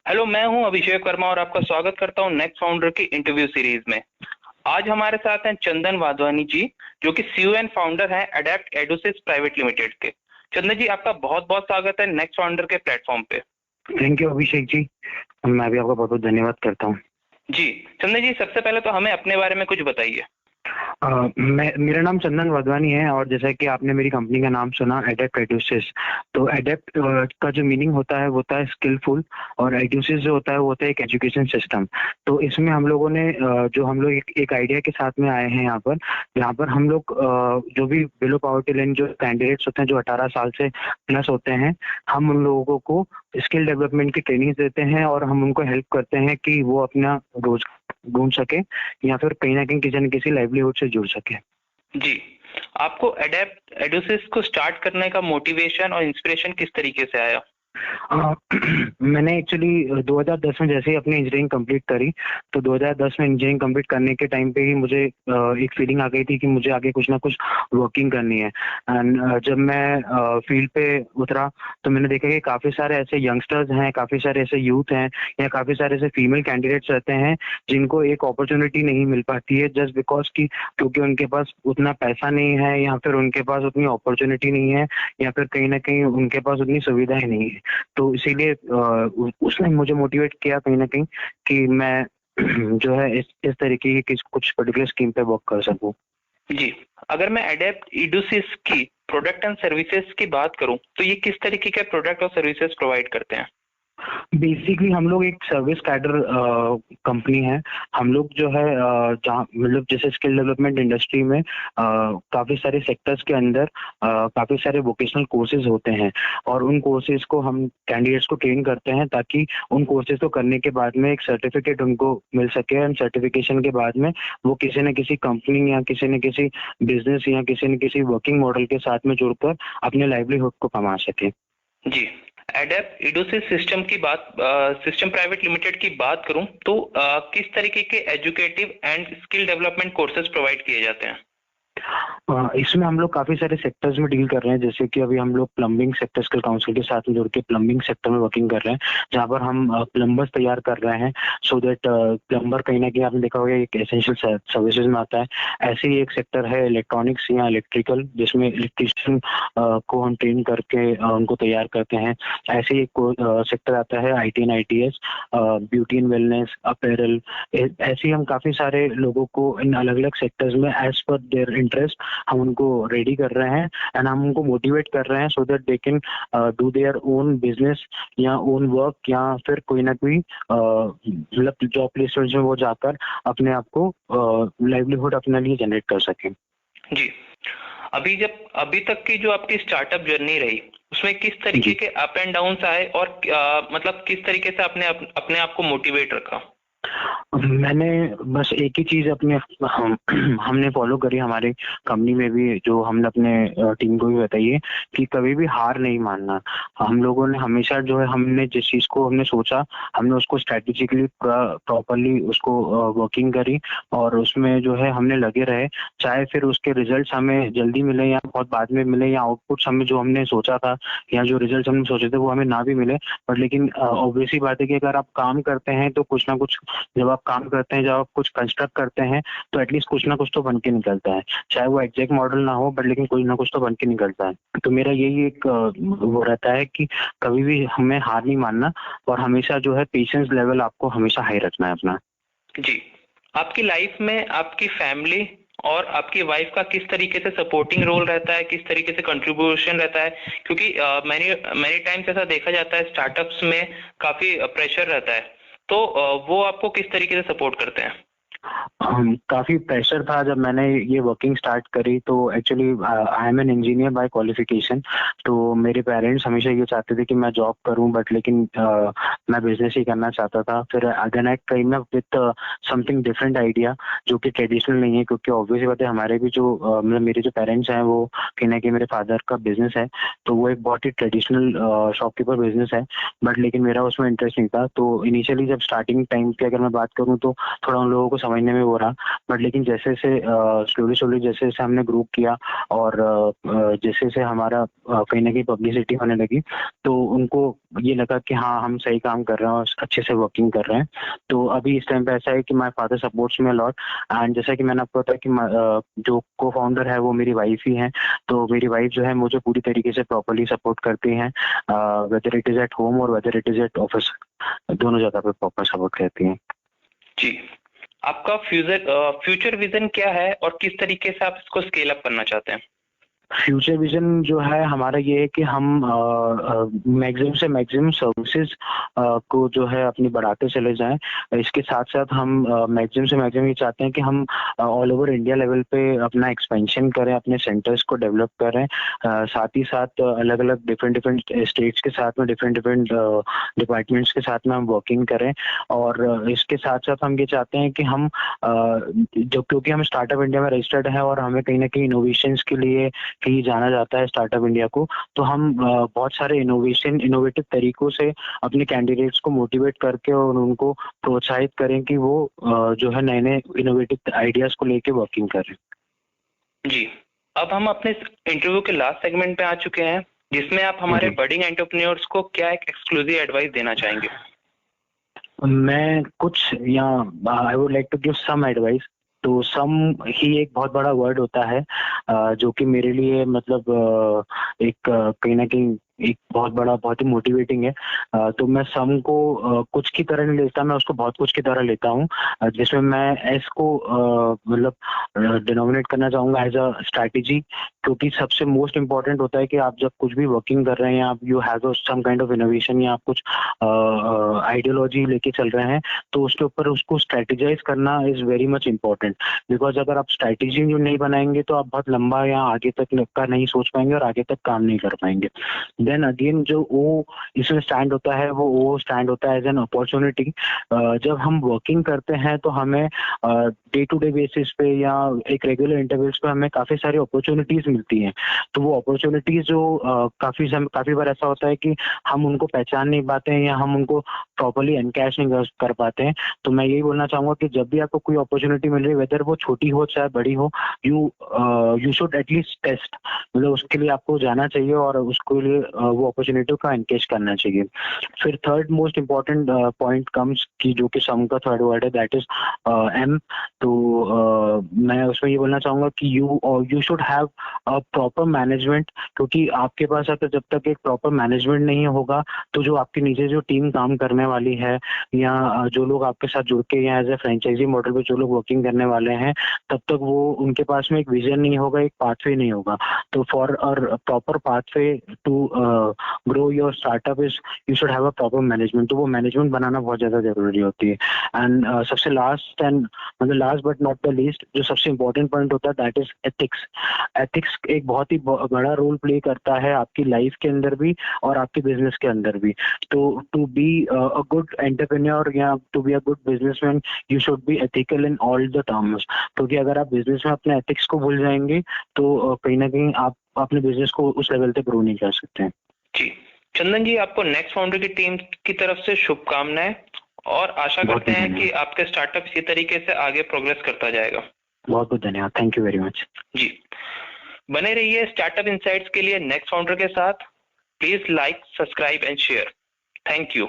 Hello, मैं हूं अभिषेक वर्मा और आपका स्वागत करता हूं नेक्स्ट फाउंडर की इंटरव्यू सीरीज में। आज हमारे साथ हैं चंदन वाधवानी जी, जो कि सीईओ एंड फाउंडर हैं अडेप्ट एडुसिस प्राइवेट लिमिटेड के। चंदन जी, आपका बहुत बहुत स्वागत है नेक्स्ट फाउंडर के प्लेटफॉर्म पे। Thank you Abhishek ji. मैं भी आपका बहुत बहुत धन्यवाद करता हूँ। जी चंदन जी, सबसे पहले तो हमें अपने बारे में कुछ बताइए। मेरा नाम चंदन वाधवानी है और जैसा कि आपने मेरी कंपनी का नाम सुना एडेप्ट एडुसिस, तो एडेप्ट का जो मीनिंग होता है वो होता है स्किलफुल, और एडुसिस जो होता है वो होता है एक एजुकेशन सिस्टम। तो इसमें हम लोगों ने जो हम लोग एक आइडिया के साथ में आए हैं यहाँ पर हम लोग जो भी बिलो पॉवर्टी लाइन जो कैंडिडेट्स होते हैं जो 18 साल से प्लस होते हैं, हम उन लोगों को स्किल डेवलपमेंट की ट्रेनिंग देते हैं और हम उनको हेल्प करते हैं कि वो अपना रोजगार ढूंढ सके या फिर कहीं ना कहीं किसी न किसी लाइवलीहुड से जुड़ सके। जी, आपको एडेप्ट एडुसिस को स्टार्ट करने का मोटिवेशन और इंस्पिरेशन किस तरीके से आया? मैंने एक्चुअली 2010 में जैसे ही अपनी इंजीनियरिंग कंप्लीट करी, तो 2010 में इंजीनियरिंग कंप्लीट करने के टाइम पे ही मुझे एक फीलिंग आ गई थी कि मुझे आगे कुछ ना कुछ वर्किंग करनी है। एंड जब मैं फील्ड पे उतरा तो मैंने देखा कि काफ़ी सारे ऐसे यंगस्टर्स हैं, काफ़ी सारे ऐसे यूथ हैं या काफ़ी सारे ऐसे फीमेल कैंडिडेट्स रहते हैं जिनको एक अपॉर्चुनिटी नहीं मिल पाती है जस्ट बिकॉज की क्योंकि उनके पास उतना पैसा नहीं है या फिर उनके पास उतनी अपॉर्चुनिटी नहीं है या फिर कहीं ना कहीं उनके पास उतनी सुविधाएं नहीं है। तो इसीलिए उसने मुझे मोटिवेट किया कहीं ना कहीं कि मैं जो है इस तरीके की कुछ पर्टिकुलर स्कीम पे वर्क कर सकूं। जी, अगर मैं एडेप्ट एडुसिस की प्रोडक्ट एंड सर्विसेज की बात करूं तो ये किस तरीके के प्रोडक्ट और सर्विसेज प्रोवाइड करते हैं? बेसिकली हम लोग एक सर्विस कैडर कंपनी है। हम लोग जो है जहाँ मतलब जैसे स्किल डेवलपमेंट इंडस्ट्री में काफ़ी सारे सेक्टर्स के अंदर काफ़ी सारे वोकेशनल कोर्सेज होते हैं और उन कोर्सेज को हम कैंडिडेट्स को ट्रेन करते हैं ताकि उन कोर्सेज को करने के बाद में एक सर्टिफिकेट उनको मिल सके एंड सर्टिफिकेशन के बाद में वो किसी न किसी कंपनी या किसी न किसी बिजनेस या किसी न किसी वर्किंग मॉडल के साथ में जुड़कर अपने लाइवलीहुड को कमा सके। जी, एडेप्ट एडुसिस सिस्टम प्राइवेट लिमिटेड की बात करूं तो किस तरीके के educative and skill development courses provide किए जाते हैं? इसमें हम लोग काफ़ी सारे सेक्टर्स में डील कर रहे हैं, जैसे कि अभी हम लोग प्लम्बिंग सेक्टर स्किल काउंसिल के साथ में जुड़ के प्लम्बिंग सेक्टर में वर्किंग कर रहे हैं, जहाँ पर हम प्लम्बर्स तैयार कर रहे हैं सो दैट प्लम्बर कहीं ना कहीं आपने देखा होगा एक एसेंशियल सर्विसेज में आता है। ऐसे ही एक सेक्टर है इलेक्ट्रॉनिक्स या इलेक्ट्रिकल, जिसमें इलेक्ट्रिशियन को हम ट्रेन करके उनको तैयार करते हैं। ऐसे ही एक सेक्टर आता है IT and ITS, beauty and wellness, apparel. ऐसे ही हम काफ़ी सारे लोगों को इन अलग अलग सेक्टर्स में एज पर देयर इंटरेस्ट हम उनको रेडी कर रहे हैं एंड हम उनको मोटिवेट कर रहे हैं so that they can do their own business या ओन वर्क या फिर कोई ना कोई मतलब जॉब प्लेसमेंट में वो जाकर अपने आप को लाइवलीहुड अपने लिए जनरेट कर सकें। जी, अभी तक की जो आपकी स्टार्टअप जर्नी रही उसमें किस तरीके के अप एंड डाउन्स आए और मतलब किस तरीके से अपने आप को मोटिवेट रखा? मैंने बस एक ही चीज़ हमने फॉलो करी हमारे कंपनी में भी, जो हमने अपने टीम को भी बताई है कि कभी भी हार नहीं मानना। हम लोगों ने हमेशा जो है हमने जिस चीज़ को हमने सोचा हमने उसको स्ट्रेटेजिकली प्रॉपरली उसको वर्किंग करी और उसमें जो है हमने लगे रहे, चाहे फिर उसके रिजल्ट्स हमें जल्दी मिले या बहुत बाद में मिले या आउटपुट्स हमें जो हमने सोचा था या जो रिजल्ट्स हमने सोचे थे वो हमें ना भी मिले, बट लेकिन ऑब्वियसली बात है कि अगर आप काम करते हैं तो कुछ ना कुछ, जब आप काम करते हैं, जब आप कुछ कंस्ट्रक्ट करते हैं तो एटलीस्ट कुछ ना कुछ तो बन के निकलता है, चाहे वो एग्जैक्ट मॉडल ना हो बट लेकिन कोई ना कुछ तो बन के निकलता है। तो मेरा यही एक वो रहता है कि कभी भी हमें हार नहीं मानना और हमेशा जो है पेशेंस लेवल आपको हमेशा हाई रखना है अपना। जी, आपकी लाइफ में आपकी फैमिली और आपकी वाइफ का किस तरीके से सपोर्टिंग रोल रहता है, किस तरीके से कंट्रीब्यूशन रहता है? क्योंकि मैनी टाइम्स ऐसा देखा जाता है स्टार्टअप्स में काफी प्रेशर रहता है, तो वो आपको किस तरीके से सपोर्ट करते हैं? काफ़ी प्रेशर था जब मैंने ये वर्किंग स्टार्ट करी, तो actually I am an engineer by qualification. तो मेरे पेरेंट्स हमेशा ये चाहते थे कि मैं जॉब करूं, बट लेकिन मैं बिजनेस ही करना चाहता था। फिर then I came up with something different idea जो कि ट्रेडिशनल नहीं है, क्योंकि ऑब्वियसली बात है हमारे भी जो मतलब मेरे जो पेरेंट्स हैं वो कहीं ना कहीं मेरे फादर का बिजनेस है, तो वो एक बहुत ही ट्रेडिशनल शॉपकीपर बिजनेस है, बट लेकिन मेरा उसमें इंटरेस्ट नहीं था। तो इनिशियली जब स्टार्टिंग टाइम की अगर मैं बात करूँ तो थोड़ा उन लोगों को समझने में वो हो रहा, बट लेकिन जैसे जैसे स्लोली जैसे जैसे हमने ग्रुप किया और जैसे जैसे हमारा कहीं ना कहीं पब्लिसिटी होने लगी, तो उनको ये लगा कि हाँ हम सही काम कर रहे हैं और अच्छे से वर्किंग कर रहे हैं। तो अभी इस टाइम पे ऐसा है कि my father supports me a lot, and जैसा कि मैंने आपको बताया कि जो को फाउंडर है वो मेरी वाइफ ही है। तो मेरी वाइफ जो है मुझे पूरी तरीके से प्रॉपर्ली सपोर्ट करती हैं, whether it is at home और whether it is at office, दोनों जगह पे प्रॉपर सपोर्ट करती हैं। जी, आपका फ्यूचर विजन क्या है और किस तरीके से आप इसको स्केल अप करना चाहते हैं? फ्यूचर विजन जो है हमारा ये है कि हम मैक्सिमम से मैक्सिमम सर्विसेज को जो है अपनी बढ़ाते चले जाएं। इसके साथ साथ हम मैक्सिमम से मैक्सिमम ये चाहते हैं कि हम ऑल ओवर इंडिया लेवल पे अपना एक्सपेंशन करें, अपने सेंटर्स को डेवलप करें। साथ ही साथ अलग अलग डिफरेंट डिफरेंट स्टेट्स के साथ में डिफरेंट डिफरेंट डिपार्टमेंट्स के साथ में हम वर्किंग करें। और इसके साथ साथ हम ये चाहते हैं कि हम जो क्योंकि हम स्टार्टअप इंडिया में रजिस्टर्ड है और हमें कहीं ना कहीं इनोवेशंस के लिए कहीं जाना जाता है स्टार्टअप इंडिया को, तो हम बहुत सारे इनोवेटिव तरीकों से अपने कैंडिडेट्स को मोटिवेट करके और उनको प्रोत्साहित करें कि वो जो है नए नए इनोवेटिव आइडियाज को लेके वर्किंग करें। जी, अब हम अपने इंटरव्यू के लास्ट सेगमेंट पे आ चुके हैं, जिसमें आप हमारे बडिंग एंटरप्रेन्योर्स को क्या एक एक्सक्लूसिव एडवाइस देना चाहेंगे? मैं कुछ या I would like to give some advice. तो सम ही एक बहुत बड़ा वर्ड होता है जो कि मेरे लिए मतलब एक कहीं ना कहीं एक बहुत ही मोटिवेटिंग है। तो मैं सम को कुछ की तरह नहीं लेता, मैं उसको बहुत कुछ की तरह लेता हूँ, जिसमें मैं एस को मतलब डिनोमिनेट करना चाहूँगा एज अ स्ट्रैटेजी। क्योंकि सबसे मोस्ट इम्पॉर्टेंट होता है कि आप जब कुछ भी वर्किंग कर रहे हैं, आप you have some kind of innovation या आप कुछ आइडियोलॉजी लेके चल रहे हैं, तो उसके ऊपर उसको स्ट्रेटेजाइज करना is very much important. Because अगर आप स्ट्रैटेजी जो नहीं बनाएंगे तो आप बहुत लंबा या आगे तक का नहीं सोच पाएंगे और आगे तक काम नहीं कर पाएंगे। देन अगेन जो ओ इसमें स्टैंड होता है वो स्टैंड होता है एज एन अपॉर्चुनिटी। जब हम वर्किंग करते हैं तो हमें डे टू डे बेसिस पे या एक रेगुलर इंटरवल्स पे हमें काफी सारी अपॉर्चुनिटीज मिलती हैं। तो वो अपॉर्चुनिटीज जो काफी बार ऐसा होता है कि हम उनको पहचान नहीं पाते हैं या हम उनको प्रॉपर्ली एनकैश नहीं कर पाते हैं। तो मैं यही बोलना चाहूंगा कि जब भी आपको कोई अपॉर्चुनिटी मिल रही है, वेदर वो छोटी हो चाहे बड़ी हो, यू शुड एटलीस्ट टेस्ट, मतलब उसके लिए आपको जाना चाहिए और उसके लिए वो अपॉर्चुनिटी का एनकेज करना चाहिए। फिर third most important point comes कि जो कि सम का थर्ड वर्ड है, दैट इज एम। तो मैं उसमें ये बोलना चाहूंगा कि you should have a proper management. क्योंकि आपके पास अगर जब तक एक प्रॉपर मैनेजमेंट नहीं होगा तो जो आपके नीचे जो टीम काम करने वाली है या जो लोग आपके साथ जुड़ के या एज ए फ्रेंचाइजी मॉडल पे जो लोग वर्किंग करने वाले हैं, तब तक वो उनके पास में एक विजन नहीं होगा, एक पाथवे नहीं होगा। तो for a proper pathway to grow your startup is you should have a proper management. तो वो मैनेजमेंट बनाना बहुत ज्यादा जरूरी होती है। एंड सबसे last but not the least जो सबसे इंपॉर्टेंट पॉइंट होता है दैट इज एथिक्स। एथिक्स एक बहुत ही बड़ा रोल प्ले करता है आपकी लाइफ के अंदर भी और आपके बिजनेस के अंदर भी। तो to be a good entrepreneur या to be a good businessman you should be ethical in all the terms. क्योंकि अगर आप बिजनेस में अपने एथिक्स को भूल जाएंगे तो कहीं ना कहीं आप अपने बिजनेस को उस लेवल तक ग्रो नहीं कर सकते हैं। जी, चंदन जी, आपको नेक्स्ट फाउंडर की टीम की तरफ से शुभकामनाएं और आशा करते हैं कि आपके स्टार्टअप इसी तरीके से आगे प्रोग्रेस करता जाएगा। बहुत बहुत धन्यवाद, थैंक यू वेरी मच। जी, बने रहिए स्टार्टअप इनसाइट्स के लिए नेक्स्ट फाउंडर के साथ। Please like, subscribe and share. Thank you.